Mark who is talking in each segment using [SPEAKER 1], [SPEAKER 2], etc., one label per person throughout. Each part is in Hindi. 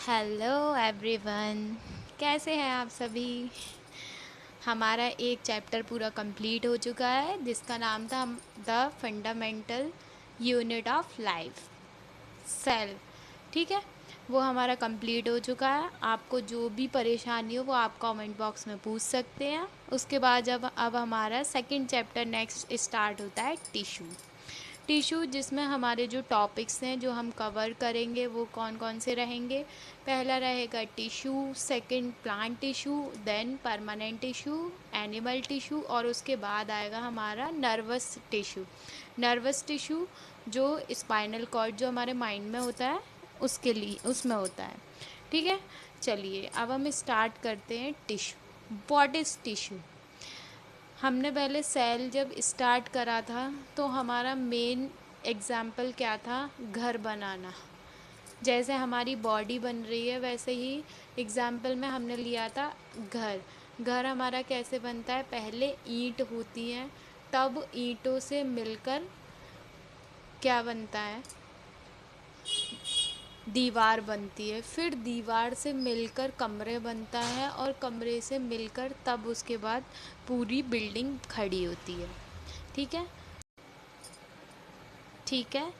[SPEAKER 1] हेलो एवरीवन, कैसे हैं आप सभी। हमारा एक चैप्टर पूरा कंप्लीट हो चुका है जिसका नाम था the fundamental unit of life, cell. ठीक है, वो हमारा कंप्लीट हो चुका है। आपको जो भी परेशानी हो वो आप कमेंट बॉक्स में पूछ सकते हैं। उसके बाद जब अब हमारा सेकंड चैप्टर नेक्स्ट स्टार्ट होता है, टिश्यू। टिश्यू जिसमें हमारे जो टॉपिक्स हैं जो हम कवर करेंगे वो कौन कौन से रहेंगे। पहला रहेगा tissue, second plant tissue, then permanent tissue, animal tissue, और उसके बाद आएगा हमारा नर्वस टिश्यू। नर्वस टिश्यू जो स्पाइनल कॉर्ड जो हमारे माइंड में होता है उसके लिए उसमें होता है। ठीक है, चलिए अब हम स्टार्ट करते हैं टिश्यू। What is tissue. हमने पहले सेल जब स्टार्ट करा था तो हमारा मेन एग्जाम्पल क्या था, घर बनाना। जैसे हमारी बॉडी बन रही है वैसे ही एग्जाम्पल में हमने लिया था घर। घर हमारा कैसे बनता है, पहले ईंट होती हैं, तब ईंटों से मिलकर क्या बनता है, दीवार बनती है, फिर दीवार से मिलकर कमरे बनता है, और कमरे से मिलकर तब उसके बाद पूरी बिल्डिंग खड़ी होती है। ठीक है, ठीक है।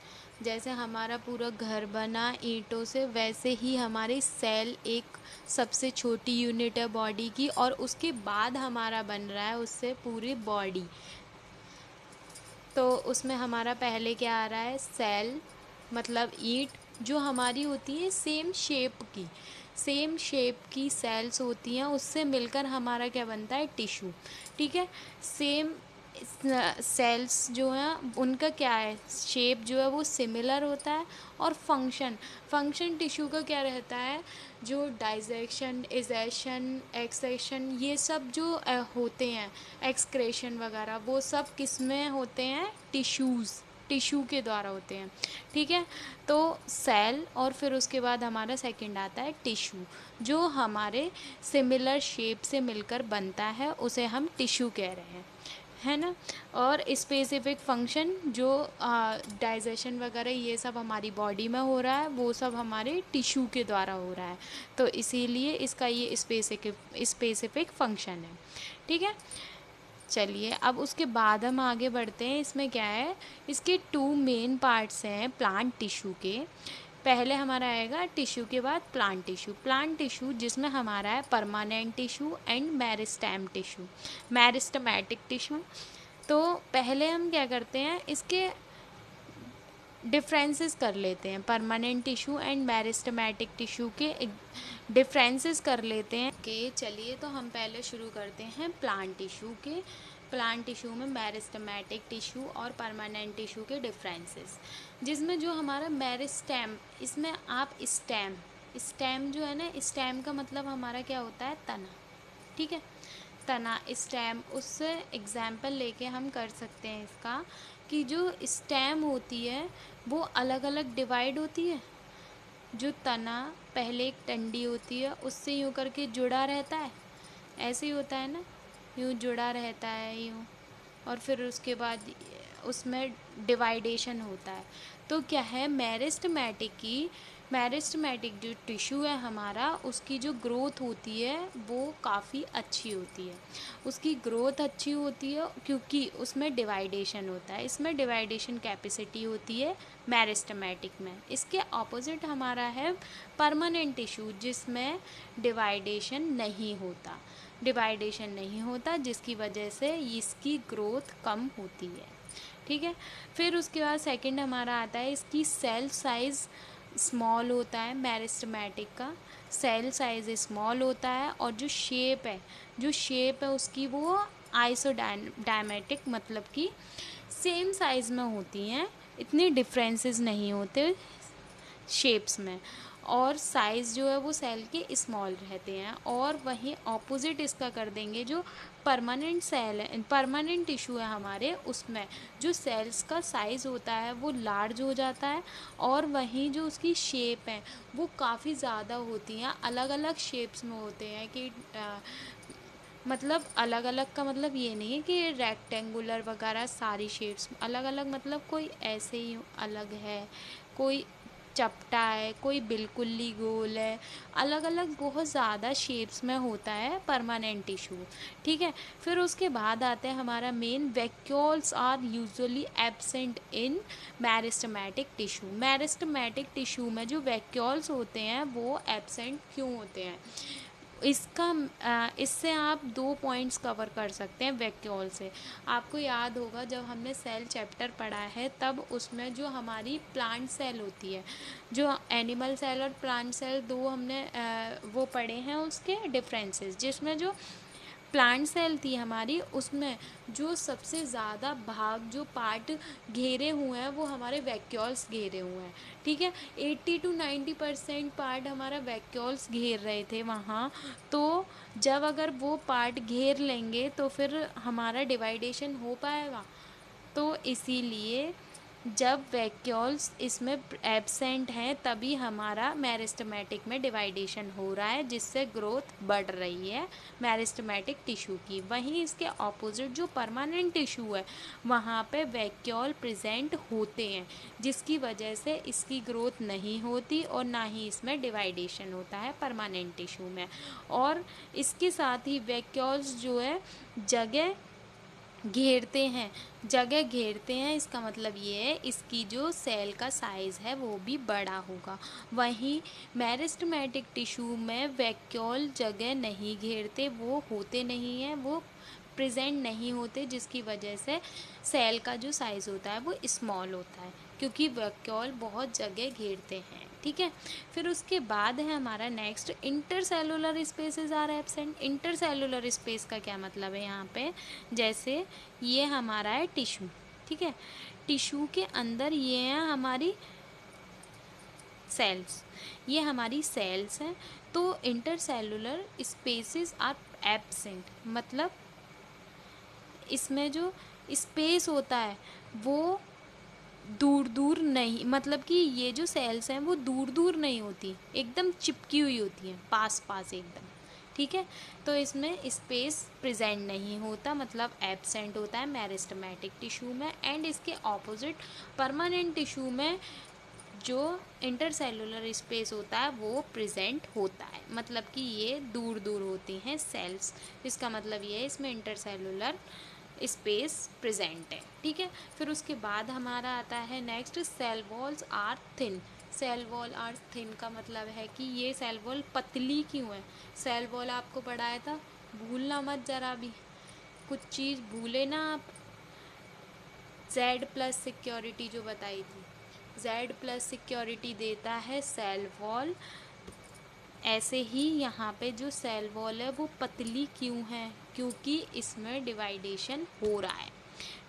[SPEAKER 1] जैसे हमारा पूरा घर बना ईंटों से, वैसे ही हमारी सेल एक सबसे छोटी यूनिट है बॉडी की, और उसके बाद हमारा बन रहा है उससे पूरी बॉडी। तो उसमें हमारा पहले क्या आ रहा है, सेल मतलब ईंट जो हमारी होती है सेम शेप की सेल्स होती हैं, उससे मिलकर हमारा क्या बनता है, टिश्यू। ठीक है, सेम सेल्स जो हैं उनका क्या है, शेप जो है वो सिमिलर होता है, और फंक्शन टिश्यू का क्या रहता है, जो डाइजेशन, इजेशन, एक्सेशन, ये सब जो होते हैं, एक्सक्रेशन वगैरह, वो सब किस में होते हैं, टिश्यू के द्वारा होते हैं। ठीक है, तो सेल और फिर उसके बाद हमारा सेकंड आता है टिश्यू, जो हमारे सिमिलर शेप से मिलकर बनता है, उसे हम टिश्यू कह रहे हैं, है ना। और स्पेसिफिक फंक्शन जो डाइजेशन वगैरह ये सब हमारी बॉडी में हो रहा है, वो सब हमारे टिश्यू के द्वारा हो रहा है, तो इसीलिए इसका ये स्पेसिफिक फंक्शन है। ठीक है, चलिए अब उसके बाद हम आगे बढ़ते हैं। इसमें क्या है, इसके टू मेन पार्ट्स हैं प्लांट टिश्यू के। पहले हमारा आएगा टिश्यू के बाद प्लांट टिश्यू जिसमें हमारा है permanent tissue and meristematic tissue. तो पहले हम क्या करते हैं, इसके डिफरेंसेस कर लेते हैं, permanent tissue and meristematic tissue के डिफरेंसेस कर लेते हैं। कि चलिए तो हम पहले शुरू करते हैं प्लांट टिश्यू के। प्लांट टिश्यू में मेरिस्टेमेटिक टिश्यू और परमानेंट टिश्यू के डिफरेंसेस, जिसमें जो हमारा मेरिस्टेम, इसमें आप स्टेम जो है ना, स्टेम का मतलब हमारा क्या होता है, तना। ठीक है, तना, स्टेम, उससे एग्जाम्पल लेके हम कर सकते हैं इसका, कि जो स्टेम होती है वो अलग अलग डिवाइड होती है। जो तना पहले एक डंडी होती है उससे यूँ करके जुड़ा रहता है, ऐसे ही होता है ना, यूँ जुड़ा रहता है यूँ, और फिर उसके बाद उसमें डिवाइडेशन होता है। तो क्या है, मेरिस्टेमेटिक जो टिश्यू है हमारा, उसकी जो ग्रोथ होती है वो काफ़ी अच्छी होती है। उसकी ग्रोथ अच्छी होती है क्योंकि उसमें डिवाइडेशन होता है, इसमें डिवाइडेशन कैपेसिटी होती है मेरिस्टेमेटिक में। इसके ऑपोजिट हमारा है परमानेंट टिश्यू, जिसमें डिवाइडेशन नहीं होता, जिसकी वजह से इसकी ग्रोथ कम होती है। ठीक है, फिर उसके बाद सेकंड हमारा आता है, इसकी सेल साइज़ स्मॉल होता है। मेरिस्टेमेटिक का सेल साइज़ स्मॉल होता है, और जो शेप है उसकी वो आइसोडायमेटिक, मतलब कि सेम साइज़ में होती हैं, इतने डिफरेंसेस नहीं होते शेप्स में, और साइज़ जो है वो सेल के स्मॉल रहते हैं। और वहीं ऑपोजिट इसका कर देंगे, जो परमानेंट टिश्यू है हमारे, उसमें जो सेल्स का साइज़ होता है वो लार्ज हो जाता है, और वहीं जो उसकी शेप है वो काफ़ी ज़्यादा होती हैं, अलग अलग शेप्स में होते हैं। कि मतलब अलग अलग का मतलब ये नहीं है कि रेक्टेंगुलर वगैरह सारी शेप्स अलग अलग, मतलब कोई ऐसे ही अलग है, कोई चपटा है, कोई बिल्कुल गोल है, अलग अलग बहुत ज़्यादा शेप्स में होता है परमानेंट टिश्यू। ठीक है, फिर उसके बाद आता है हमारा main, vacuoles are usually absent in meristematic tissue. Meristematic tissue में जो वैक्यूल्स होते हैं वो एब्सेंट क्यों होते हैं? इससे आप 2 पॉइंट्स कवर कर सकते हैं वैक्यूल से। आपको याद होगा जब हमने सेल चैप्टर पढ़ा है तब उसमें जो हमारी प्लांट सेल होती है, जो एनिमल सेल और प्लांट सेल दो हमने वो पढ़े हैं उसके डिफरेंसेस, जिसमें जो प्लांट सेल थी हमारी उसमें जो सबसे ज़्यादा भाग जो पार्ट घेरे हुए हैं वो हमारे वैक्यूल्स घेरे हुए हैं। ठीक है, 80 to 90% पार्ट हमारा वैक्यूल्स घेर रहे थे वहाँ। तो जब अगर वो पार्ट घेर लेंगे तो फिर हमारा डिवाइडेशन हो पाएगा। तो इसीलिए जब वैक्यूल्स इसमें एब्सेंट हैं तभी हमारा मेरिस्टेमेटिक में डिवाइडेशन हो रहा है, जिससे ग्रोथ बढ़ रही है मेरिस्टेमेटिक टिश्यू की। वहीं इसके ऑपोजिट जो परमानेंट टिश्यू है वहाँ पे वैक्यूल प्रेजेंट होते हैं, जिसकी वजह से इसकी ग्रोथ नहीं होती और ना ही इसमें डिवाइडेशन होता है परमानेंट टिश्यू में। और इसके साथ ही वैक्यूल्स जो है जगह घेरते हैं, जगह घेरते हैं, इसका मतलब ये है इसकी जो सेल का साइज़ है वो भी बड़ा होगा। वहीं मेरिस्टेमेटिक टिश्यू में वैक्यूल जगह नहीं घेरते, वो होते नहीं हैं, वो प्रेजेंट नहीं होते, जिसकी वजह से सेल का जो साइज़ होता है वो स्मॉल होता है, क्योंकि वैक्यूल बहुत जगह घेरते हैं। ठीक है, फिर उसके बाद है हमारा next, intercellular spaces are absent. Intercellular space का क्या मतलब है यहाँ पे? जैसे ये हमारा है टिश्यू, ठीक है, टिश्यू के अंदर ये है हमारी सेल्स, ये हमारी सेल्स हैं। तो इंटरसेलुलर स्पेसेस आर एब्सेंट, मतलब इसमें जो स्पेस होता है वो दूर दूर नहीं, मतलब कि ये जो सेल्स हैं वो दूर दूर नहीं होती, एकदम चिपकी हुई होती हैं, पास पास एकदम। ठीक है, तो इसमें स्पेस प्रेजेंट नहीं होता, मतलब एब्सेंट होता है मेरिस्टेमेटिक टिश्यू में। एंड इसके ऑपोजिट परमानेंट टिश्यू में जो इंटरसेलुलर स्पेस होता है वो प्रेजेंट होता है, मतलब कि ये दूर दूर होती हैं सेल्स। इसका मतलब ये है इसमें इंटरसेलुलर स्पेस प्रेजेंट है। ठीक है, फिर उसके बाद हमारा आता है next, cell walls are thin. Cell wall are thin का मतलब है कि ये सेल वॉल पतली क्यों है? सेल वॉल आपको पढ़ाया था, भूलना मत ज़रा भी, कुछ चीज़ भूले ना आप। Z+ सिक्योरिटी जो बताई थी, Z+ सिक्योरिटी देता है सेल वॉल। ऐसे ही यहाँ पे जो सेल वॉल है वो पतली क्यों है? क्योंकि इसमें डिवाइडेशन हो रहा है,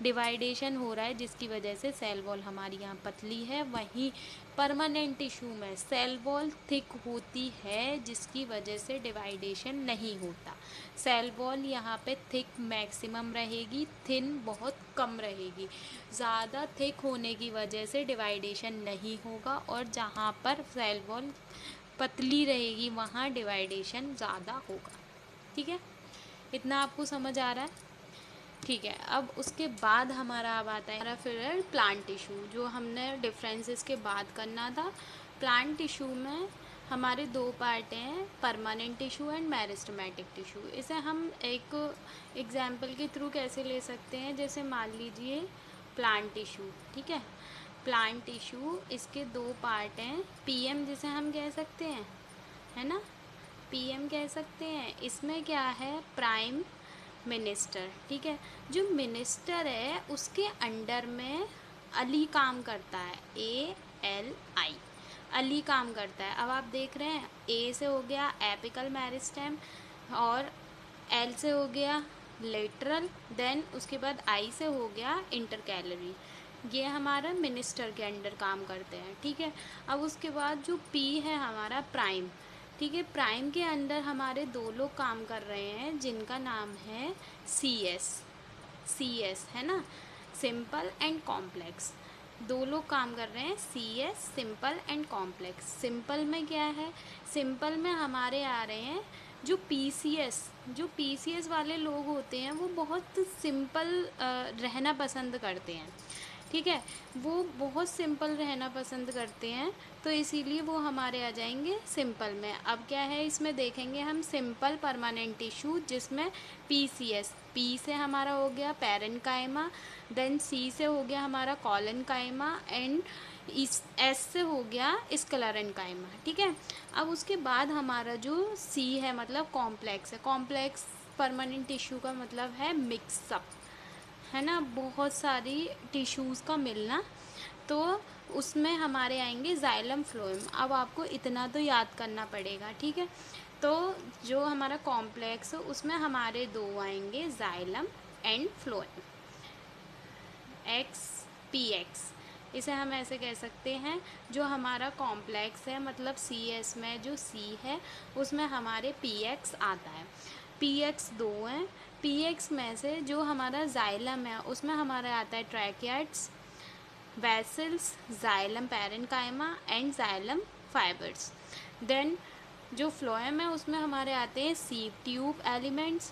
[SPEAKER 1] डिवाइडेशन हो रहा है, जिसकी वजह से सेल वॉल हमारी यहाँ पतली है। वहीं परमानेंट टिश्यू में सेल वॉल थिक होती है, जिसकी वजह से डिवाइडेशन नहीं होता। सेल वॉल यहाँ पे थिक मैक्सिमम रहेगी, थिन बहुत कम रहेगी। ज़्यादा थिक होने की वजह से डिवाइडेशन नहीं होगा, और जहाँ पर सेल वॉल पतली रहेगी वहाँ डिवाइडेशन ज़्यादा होगा। ठीक है, इतना आपको समझ आ रहा है? ठीक है, अब उसके बाद हमारा अब आता है हमारा फिर प्लांट टिश्यू, जो हमने डिफरेंसेस के बाद करना था। प्लांट टिश्यू में हमारे 2 पार्ट हैं, permanent tissue and meristematic tissue. इसे हम एक एग्जाम्पल के थ्रू कैसे ले सकते हैं, जैसे मान लीजिए प्लांट टिश्यू, ठीक है, प्लांट टिश्यू, इसके 2 पार्ट हैं, PM जिसे हम कह सकते हैं, है ना, PM कह सकते हैं। इसमें क्या है, प्राइम मिनिस्टर। ठीक है, जो मिनिस्टर है उसके अंडर में अली काम करता है, ALI, अली काम करता है। अब आप देख रहे हैं, A से हो गया एपिकल मेरिस्टेम, और L से हो गया लेटरल, देन उसके बाद I से हो गया इंटरकैलरी। ये हमारा मिनिस्टर के अंडर काम करते हैं। ठीक है, अब उसके बाद जो P है हमारा प्राइम, ठीक है, प्राइम के अंदर हमारे 2 लोग काम कर रहे हैं जिनका नाम है CS है ना, सिंपल एंड कॉम्प्लेक्स। 2 लोग काम कर रहे हैं, CS, simple and complex. Simple में क्या है, सिंपल में हमारे आ रहे हैं जो PCS वाले लोग होते हैं वो बहुत सिंपल रहना पसंद करते हैं। ठीक है, वो बहुत सिंपल रहना पसंद करते हैं, तो इसीलिए वो हमारे आ जाएंगे सिंपल में। अब क्या है इसमें देखेंगे हम, सिंपल परमानेंट टिश्यू, जिसमें PCS, पी से हमारा हो गया पैरेन्काइमा, देन सी से हो गया हमारा कॉलेनकाइमा, एंड इस एस से हो गया स्क्लेरेन्काइमा। ठीक है, अब उसके बाद हमारा जो सी है मतलब कॉम्प्लेक्स है। कॉम्प्लेक्स परमानेंट टिश्यू का मतलब है मिक्सअप, है ना, बहुत सारी टिश्यूज़ का मिलना। तो उसमें हमारे आएंगे जाइलम फ्लोएम। अब आपको इतना तो याद करना पड़ेगा, ठीक है। तो जो हमारा कॉम्प्लेक्स है उसमें हमारे दो आएंगे, जाइलम एंड फ्लोएम, XPX। इसे हम ऐसे कह सकते हैं, जो हमारा कॉम्प्लेक्स है मतलब CS में जो C है उसमें हमारे PX आता है। PX दो हैं, PX में से जो हमारा जाइलम है उसमें हमारा आता है tracheids, vessels, xylem parenchyma and xylem fibres. Then जो फ्लोएम है उसमें हमारे आते हैं sieve tube elements,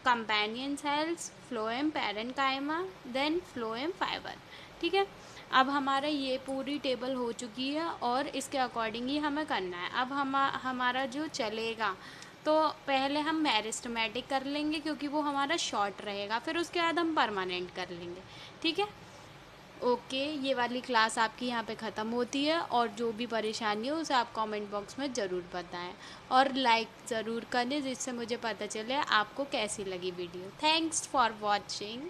[SPEAKER 1] companion cells, phloem parenchyma, then phloem fibre. ठीक है, अब हमारा ये पूरी टेबल हो चुकी है और इसके अकॉर्डिंग ही हमें करना है। अब हमारा जो चलेगा, तो पहले हम मेरिस्टेमेटिक कर लेंगे क्योंकि वो हमारा शॉर्ट रहेगा, फिर उसके बाद हम परमानेंट कर लेंगे। ठीक है, ओके, ये वाली क्लास आपकी यहाँ पे ख़त्म होती है, और जो भी परेशानी हो उसे आप कमेंट बॉक्स में ज़रूर बताएं, और लाइक ज़रूर करें जिससे मुझे पता चले आपको कैसी लगी वीडियो। Thanks for watching.